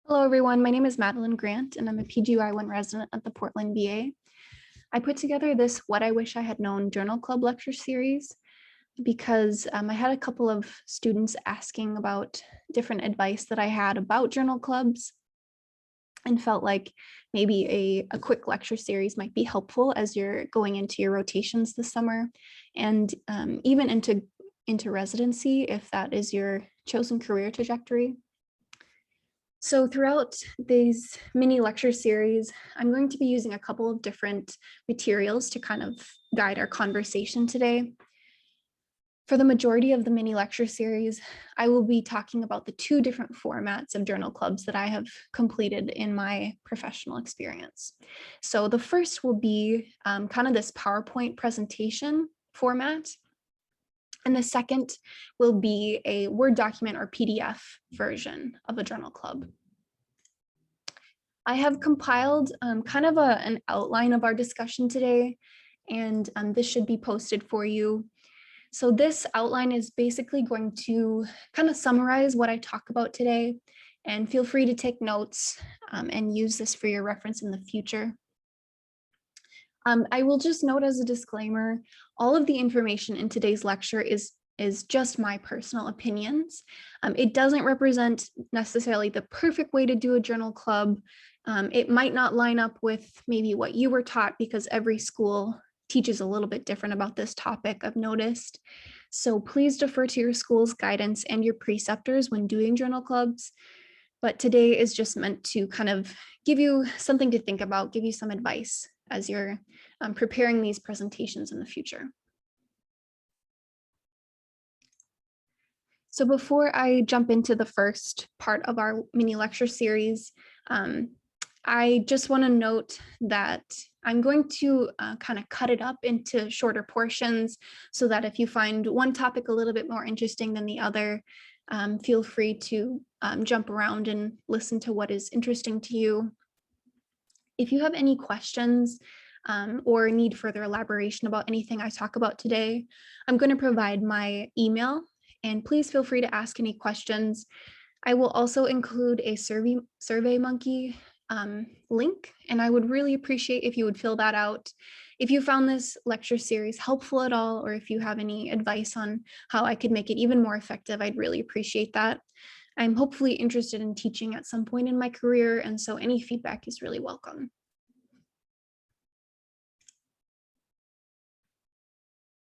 Hello, everyone. My name is Madeline Grant, and I'm a PGY1 resident at the Portland BA. I put together this What I Wish I Had Known Journal Club lecture series because I had a couple of students asking about different advice that I had about journal clubs and felt like maybe a quick lecture series might be helpful as you're going into your rotations this summer and even into residency if that is your chosen career trajectory. So throughout these mini lecture series, I'm going to be using a couple of different materials to kind of guide our conversation today. For the majority of the mini lecture series, I will be talking about the two different formats of journal clubs that I have completed in my professional experience. So the first will be kind of this PowerPoint presentation format. And the second will be a Word document or PDF version of a journal club. I have compiled kind of an outline of our discussion today, and this should be posted for you. So this outline is basically going to kind of summarize what I talk about today, and feel free to take notes and use this for your reference in the future. I will just note as a disclaimer, all of the information in today's lecture is just my personal opinions. It doesn't represent necessarily the perfect way to do a journal club. It might not line up with maybe what you were taught because every school teaches a little bit different about this topic, I've noticed. So please defer to your school's guidance and your preceptors when doing journal clubs. But today is just meant to kind of give you something to think about, give you some advice as you're preparing these presentations in the future. So before I jump into the first part of our mini lecture series, I just want to note that I'm going to kind of cut it up into shorter portions so that if you find one topic a little bit more interesting than the other, feel free to jump around and listen to what is interesting to you. If you have any questions or need further elaboration about anything I talk about today, I'm going to provide my email, and please feel free to ask any questions. I will also include a SurveyMonkey link, and I would really appreciate if you would fill that out. If you found this lecture series helpful at all, or if you have any advice on how I could make it even more effective, I'd really appreciate that. I'm hopefully interested in teaching at some point in my career, and so any feedback is really welcome.